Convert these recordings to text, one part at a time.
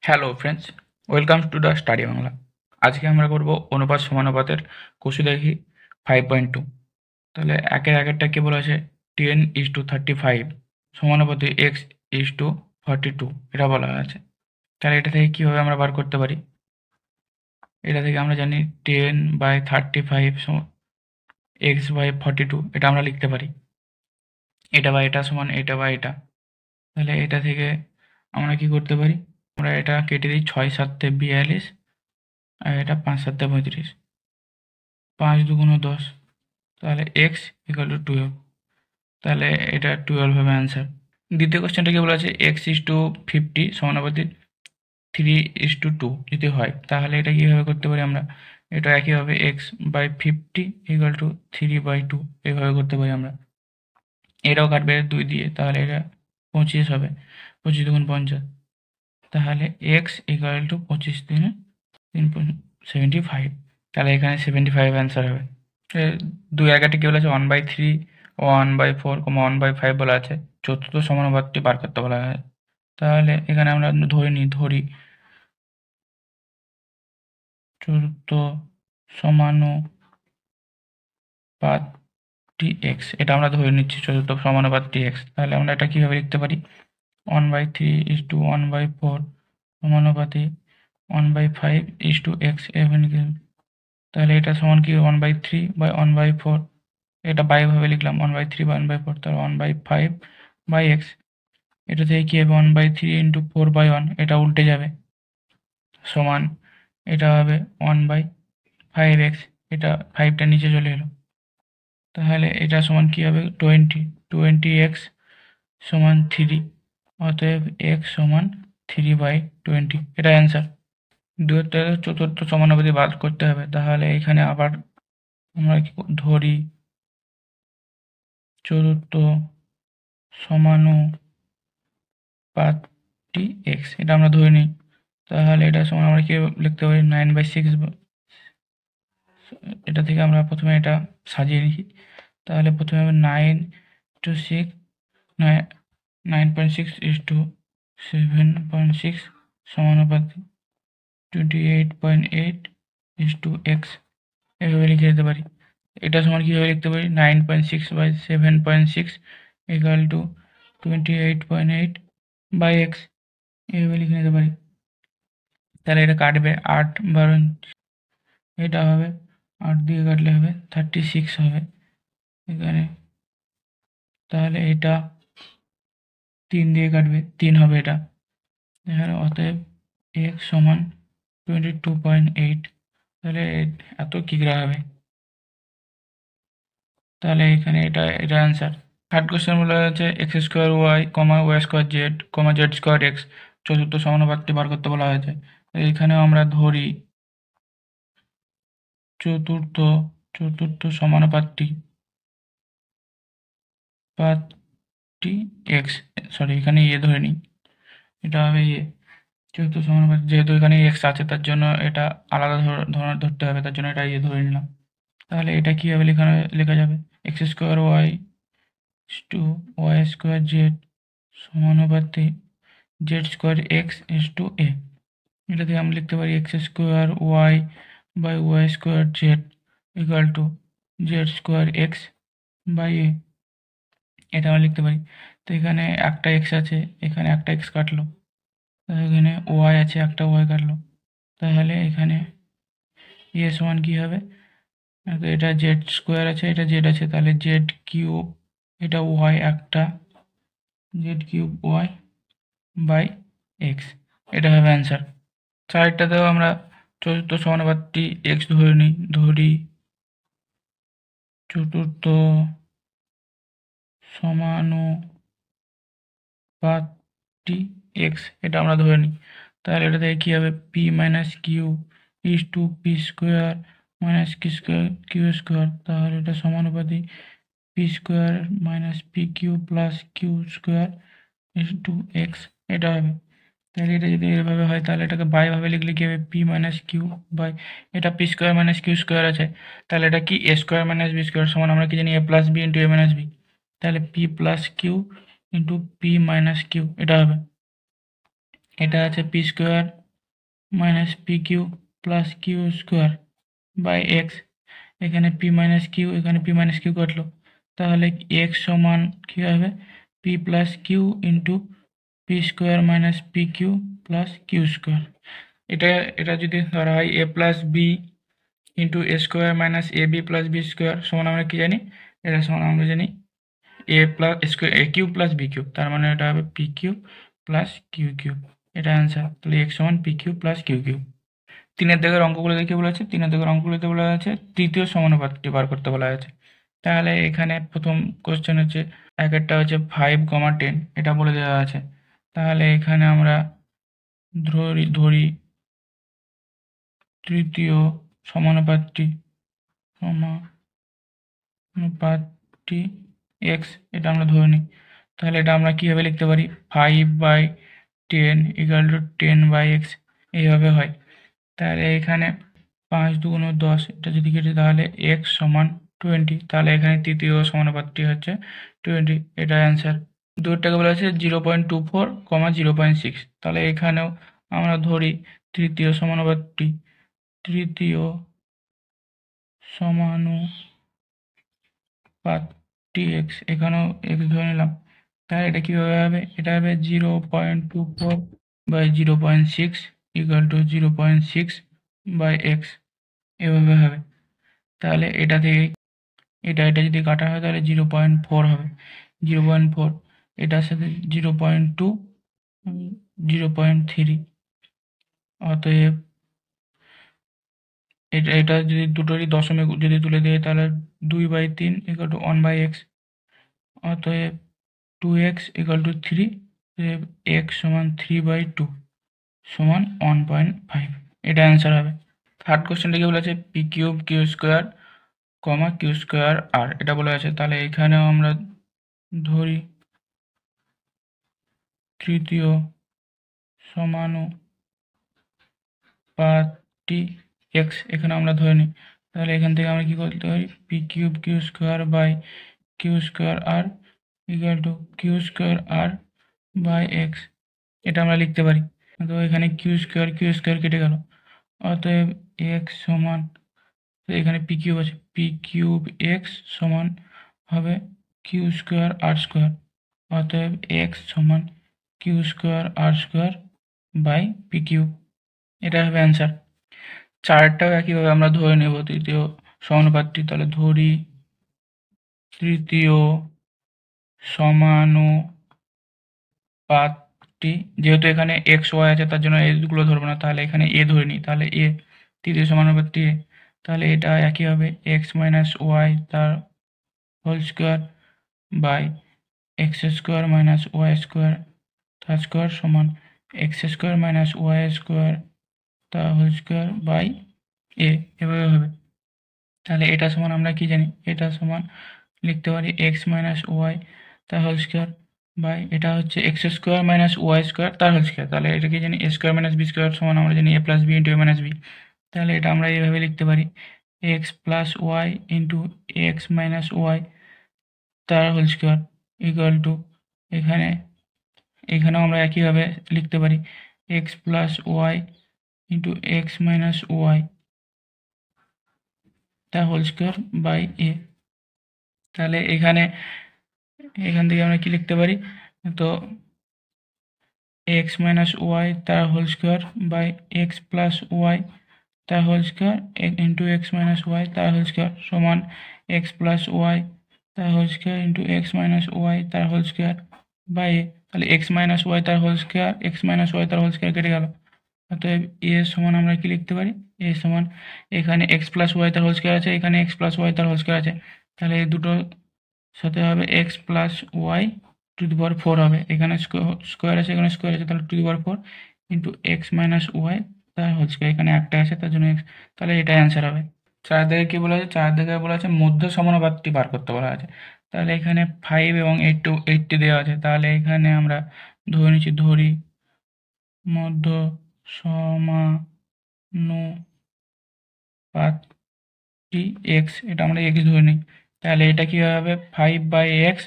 Hello friends, welcome to the study Bangla. আজকে আমরা করব অনুপাত সমানুপাতের কষু দেখি 5.2। তাহলে একের আগেরটা কি বলেছে, 10:35 সমানুপাতে x:42 এটা বলা আছে। তাহলে এটা থেকে কীভাবে আমরা বার করতে পারি? এটা থেকে আমরা জানি 10/35 x/42 এটা আমরা লিখতে পারি। এটা বা এটা সমান এটা বা এটা। তাহলে এটা থেকে আমরা কি করতে পারি? আমরা এটা কেটে দিই, 6×7=42 আর এটা 5×7=35, 5×2=10, তাহলে x=12। তাহলে এটা 12 হবে অ্যান্সার। দ্বিতীয় কোশ্চেনটা কি বলা আছে, x:50 সমানুপাতিক 3:2 যদি হয়, তাহলে এটা কীভাবে করতে পারি আমরা? এটা একইভাবে x/50 = 3/2 এইভাবে করতে পারি আমরা। এটাও কাটবে 2 দিয়ে, তাহলে এটা 25 হবে, 25×2=50। তাহলে x = 25×3=75। তাহলে এখানে 75 অ্যান্সার হবে। 2 কি বলা আছে, 1/3, 1/4, 1/5 বলা আছে। চতুর্থ সমানুপাতটি বার করতে বলা হয়। তাহলে এখানে আমরা ধরি চতুর্থ সমানুপাতটি x, এটা আমরা ধরে নিচ্ছি চতুর্থ সমানুপাতটি x। তাহলে আমরা এটা কীভাবে লিখতে পারি? 1/3:1/4 সমানুপাতে 1/5:x এভাবে। তাহলে এটা সমান কি 1/3/1/4, এটা ভাবে লিখলাম 1/3/1/4, তাহলে 1/5/x। এটা থেকে কি হবে 1/3 × 4/1, এটা উল্টে যাবে, সমান এটা হবে 1/5x, এটা 5টা নিচে চলে এলো। তাহলে এটা সমান কি হবে 20x সমান 3, অতএব x সমান 3/20, এটা অ্যান্সার। চতুর্থ সমানুপাতি বাদ করতে হবে। তাহলে এখানে আবার আমরা কি ধরি চতুর্থ সমানুপাতটি x, এটা আমরা ধরে নিই। তাহলে এটা সমান আমরা কি লিখতে পারি 9/6। এটা থেকে আমরা প্রথমে এটা সাজিয়ে নিই। তাহলে প্রথমে হবে 9:6, 9.6:7.6 সমানুপাতি 28.8:x এভাবে লিখে দিতে পারি। এটা সমান কীভাবে লিখতে পারি? 9.6/7.6 = 28.8/x এভাবে লিখে নিতে পারি। তাহলে এটা কাটবে 8/12, এটা হবে 8 দিয়ে কাটলে হবে 36 হবে এখানে। তাহলে এটা 3 দিয়ে কাটবে, 3 হবে এটা এখানে। অতএব x সমান 22.8। তাহলে এত কিগ্রা হবে। তাহলে এখানে এটা অ্যান্সার। থার্ড কোশ্চেন বলা হয়েছে x² y, y² z, z² x চতুর্থ সমানুপাতটি বার করতে বলা হয়েছে। এখানেও আমরা ধরি চতুর্থ সমানুপাতটি x, সরি এখানে ধরে নিই, এটা হবে চতুর্থ সমানুপাত। যেহেতু এখানে x আছে তার জন্য এটা আলাদা ধরনের ধরতে হবে, তার জন্য এটা ধরে নিলাম। তাহলে এটা কীভাবে লেখা যাবে? x² y y² z সমানুপাতে z² x a। এটা থেকে আমরা লিখতে পারি x² y y² z z² x a। এটা আমরা লিখতে পারি। তো এখানে একটা x আছে, এখানে একটা x কাটলো, এখানে y আছে, একটা y কাটলো। তাহলে এখানে সমান কী হবে? এটা z² আছে, এটা z আছে, তাহলে z³ এটা y একটা z³ y/x, এটা হবে অ্যান্সার। চারটাতেও আমরা চতুর্থ সমানুপাতটি x ধরি চতুর্থ সমানুপাতটি x, এটা আমরা ধরে নিই। তাহলে এটা থেকে কী হবে? p - q p² - q²। তাহলে এটা সমানুপাতি p² - pq + q² x, এটা হবে। তাহলে এটা যদি এভাবে হয়, তাহলে এটাকে ভাবে লিখলে কী হবে? p - q বাই এটা p² - q² আছে, তাহলে এটা কি a² - b² সমান আমরা কি জানি a + b × a - b। তাহলে p + q × p - q এটা হবে। এটা আছে P square minus P Q plus Q square by X. এখানে পি মাইনাস কিউ, এখানে পি মাইনাস কিউ কাটলো, তাহলে এক্স সমান কী হবে, P plus Q into P square minus P Q plus Q square. এটা এটা যদি ধরা হয় A plus B into A square minus A B plus B square সমান আমরা কি জানি, এটা সমান আমরা জানি A plus square A Q plus B Q, তার মানে এটা হবে P Q plus Q Q. এটা অ্যান্সার। তাহলে এক্স সমান P Q plus Q Q. 3 দাগের অঙ্কগুলো দেখে বলা আছে, 3 দাগের অঙ্কগুলোতে বলা আছে তৃতীয় সমানুপাতটি বার করতে বলা আছে। তাহলে এখানে প্রথম কোশ্চেন হচ্ছে এক একটা হচ্ছে 5, 10 এটা বলে দেওয়া আছে। তাহলে এখানে আমরা ধরি তৃতীয় সমানুপাতটি এক্স, এটা আমরা ধরে নিই। তাহলে এটা আমরা কীভাবে লিখতে পারি, 5/10 = 10/x এইভাবে হয়। তাহলে এখানে 5 × 2 = 10, এটা যদি কেটে তাহলে x সমান 20। তাহলে এখানে তৃতীয় সমানুপাতটি হচ্ছে 20, এটা অ্যান্সার। দুইটাকে বলা আছে 0.24, 0.6। তাহলে এখানেও আমরা ধরি তৃতীয় সমানুপাতটি, তৃতীয় সমানুপাতটি এক্স, এখানেও এক্স ধরে নিলাম। তাহলে এটা কীভাবে হবে, এটা হবে 0.24/0.6 = 0.6/x এভাবে হবে। তাহলে এটা থেকে এটা যদি কাটা হয় তাহলে 0.4 হবে, 0.4 এটার সাথে 0.2, 0.3। অতএব এটা যদি দুটোরই দশমিক যদি তুলে দেয় তাহলে 2/3 = 1/x। অতএব 2x = 3, x সমান 3/2 সমান 1.5, এটা অ্যান্সার হবে। থার্ড কোশ্চেনটা কি বলেছে, P cube Q square Q square আর এটা বলা আছে। তাহলে এখানেও আমরা ধরি তৃতীয় সমানুপাতটি এক্স, এখানে আমরা ধরে নিই। তাহলে এখান থেকে আমরা কি করতে পারি, P cube Q square by Q square আর কিউ স্কোয়ার আর বাই এক্স, এটা আমরা লিখতে পারি। তো এখানে কিউ স্কোয়ার কেটে গেল, অতএব এক্স সমান, তো এখানে পি কিউব আছে, পি কিউব এক্স সমান হবে কিউ স্কোয়ার আর স্কোয়ার। অতএব এক্স সমান কিউ স্কোয়ার আর স্কোয়ার বাই পি কিউব, এটা হবে অ্যান্সার। চারটাও একইভাবে আমরা ধরে নেব তৃতীয় সমানুপাতটি। তাহলে ধরি তৃতীয় সমানুপাতটি, যেহেতু এখানে এক্স ওয়াই আছে তার জন্য এগুলো ধরবো না, তাহলে এখানে এ ধরে নিই। তাহলে এ তৃতীয় সমানুপাতটি এ, তাহলে এটা একই হবে এক্স মাইনাস ওয়াই তার whole square by X square minus Y square তার স্কোয়ার সমান X square minus Y square তার হোল স্কোয়ার বাই এ, এভাবে হবে। তাহলে এটা সমান আমরা কি জানি, এটা সমান লিখতে পারি এক্স মাইনাস ওয়াই তার হোল স্কোয়ার বাই এটা হচ্ছে X square minus Y square তার হোল স্কোয়ার। তাহলে এটা কি জানি, A square minus B square সমান আমরা জানি A plus B into A minus B. তাহলে এটা আমরা এইভাবে লিখতে পারি X plus Y into X minus Y তার হোল স্কোয়ার ইকুয়াল টু, এখানেও আমরা একইভাবে লিখতে পারি X plus Y into X minus Y তার হোল স্কোয়ার বাই এ। তাহলে এখান থেকে আমরা কি লিখতে পারি, তো এক্স মাইনাস ওয়াই তার whole square by X plus Y তার whole square into X minus Y তার হোল স্কোয়ার সমান এক্স প্লাস ওয়াই তার whole square into X minus Y তার হোল স্কোয়ার বাই এ। তাহলে এক্স মাইনাস ওয়াই তার whole square, X minus Y তার whole square কেটে গেল। অতএব এ সমান আমরা কি লিখতে পারি, এ সমান এখানে এক্স প্লাস ওয়াই তার হোল স্কোয়ার আছে, এখানে এক্স প্লাস ওয়াই তার হোল স্কোয়ার আছে, তাহলে এই দুটো সাথে হবে X plus Y to the power 4 হবে, এখানে স্কোয়ার আছে এখানে স্কোয়ার আছে, তাহলে to the power 4 into X minus Y তার হোল স্কোয়ার, এখানে একটা আছে তার জন্য এক্স। তাহলে এটা অ্যান্সার হবে। চার দিকে কী বলা আছে, চার দিকে বলা আছে মধ্য সমানুপাতটি বার করতে বলা আছে। তাহলে এখানে 5 এবং 80 দেওয়া আছে। তাহলে এখানে আমরা ধরে নিচ্ছি, ধরি মধ্য সমানুপাতটি এক্স, এটা আমরা এক্স ধরে নিই। তাহলে এটা কী হবে 5/x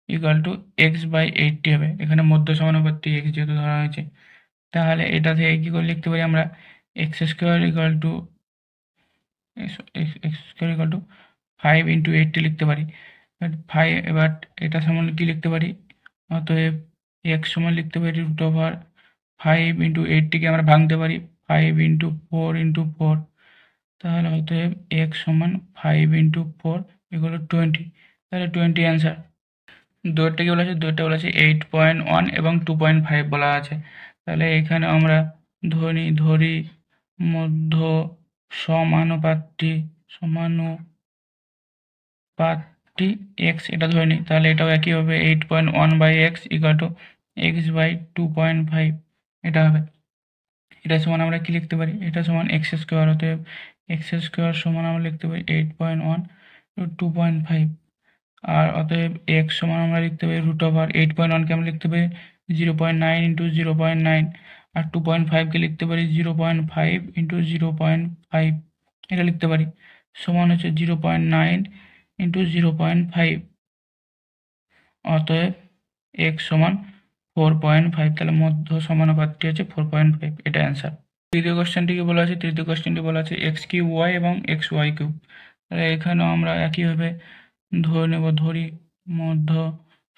= x/80 হবে। এখানে মধ্য সমানুপাতটি এক্স যেহেতু ধরা হয়েছে, তাহলে এটা থেকে কী করে লিখতে পারি আমরা x square equal two 5 into 8 লিখতে পারি। 5 এবার এটা সমান কি লিখতে পারি, অতএব এক্স সমান লিখতে পারি √5 ইন্টু 8টিকে আমরা ভাঙতে পারি 5 ইন্টু 4 ইন্টু 4, তাহলে অতএব এক্স সমান 5 ইন্টু 4 এগুলো 20, তাহলে 20 অ্যান্সার। দুইটা কি বলা আছে, দুইটা বলা আছে 8.1 এবং 2.5 বলা আছে। তাহলে এখানে আমরা ধরি মধ্য সমানুপাতটি এক্স, এটা ধরে নিই। তাহলে এটাও একই হবে 8.1/x ইকুয়াল টু x/2.5 এটা হবে। এটা সমান আমরা কি লিখতে পারি, এটা সমান এক্স স্কোয়ার, অতএব এক্স স্কোয়ার সমান আমরা লিখতে পারি 8.1 2.5, আর অতএব এক্স সমান আমরা লিখতে পারি √8.1কে আমরা লিখতে পারি 0.9 ইন্টু 0.9, আর 2.5কে লিখতে পারি 0.5 ইন্টু 0.5, এটা লিখতে পারি সমান হচ্ছে 0.9 ইন্টু 0.5, অতএব এক্স সমান 4.5, তাহলে মধ্য সমানুপাতটি হচ্ছে 4.5, এটা অ্যান্সার। তৃতীয় কোশ্চেনটিকে বলা আছে, তৃতীয় কোশ্চেনটি বলা আছে এক্স কিউব ওয়াই এবং এক্স ওয়াই কিউব। তাহলে এখানেও আমরা একইভাবে ধরি মধ্য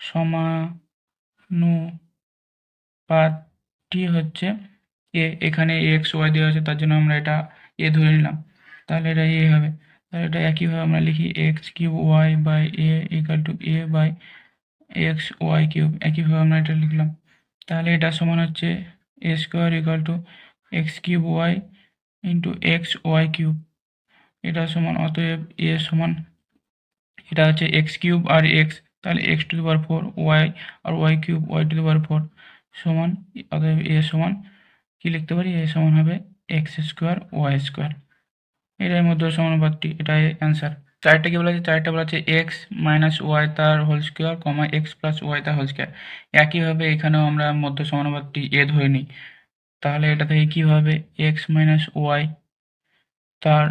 সমানুপাতটি হচ্ছে এ, এখানে এক্স ওয়াই দেওয়া আছে তার জন্য আমরা এটা এ ধরে নিলাম, তাহলে এটা এ হবে। তাহলে এটা একইভাবে আমরা লিখি X cube Y by A equal to A by X Y cube, একইভাবে আমরা এটা লিখলাম। তাহলে এটা সমান হচ্ছে A square equal to X cube Y into X Y cube, এটা সমান, অতএব এ সমান, এটা হচ্ছে এক্স কিউব আর এক্স, তাহলে x⁴ ওয়াই আর ওয়াই কিউব y⁴ সমান, অতএব এ সমান কি লিখতে পারি, এ সমান হবে এক্স স্কোয়ার ওয়াই স্কোয়ার, এটাই মধ্য সমানুপাতটি, এটাই অ্যান্সার। চারটা কি বলা আছে, চারটা বলা আছে এক্স মাইনাস ওয়াই তার whole square comma X plus Y তার হোল স্কোয়ার। একইভাবে এখানেও আমরা মধ্য সমানুপাতটি এ ধরে নিই, তাহলে এটা থেকে কী হবে এক্স মাইনাস ওয়াই তার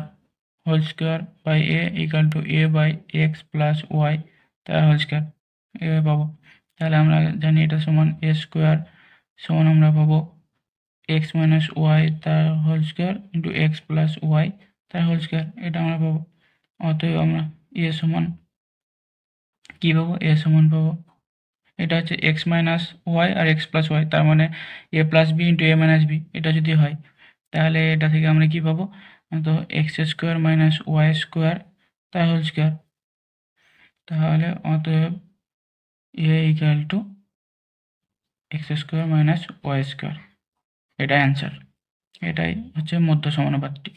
whole square by A equal to A by X plus Y তার হোল স্কোয়ার, এভাবে পাবো। তাহলে আমরা জানি এটা সমান এ স্কোয়ার সমান আমরা পাবো এক্স মাইনাস ওয়াই তার whole square into X plus Y তার হোল স্কোয়ার, এটা আমরা পাবো। অতএব আমরা এ সমান কী পাবো, এ সমান পাবো, এটা হচ্ছে এক্স মাইনাস ওয়াই আর এক্স প্লাস ওয়াই, তার মানে এ plus B into A minus B, এটা যদি হয় তাহলে এটা থেকে আমরা কি পাবো, তো X square minus Y square তার হোল স্কোয়ার, তাহলে অতএব A equal to X square minus Y square, এটা অ্যান্সার, এটাই হচ্ছে মধ্য সমানুপাতটি।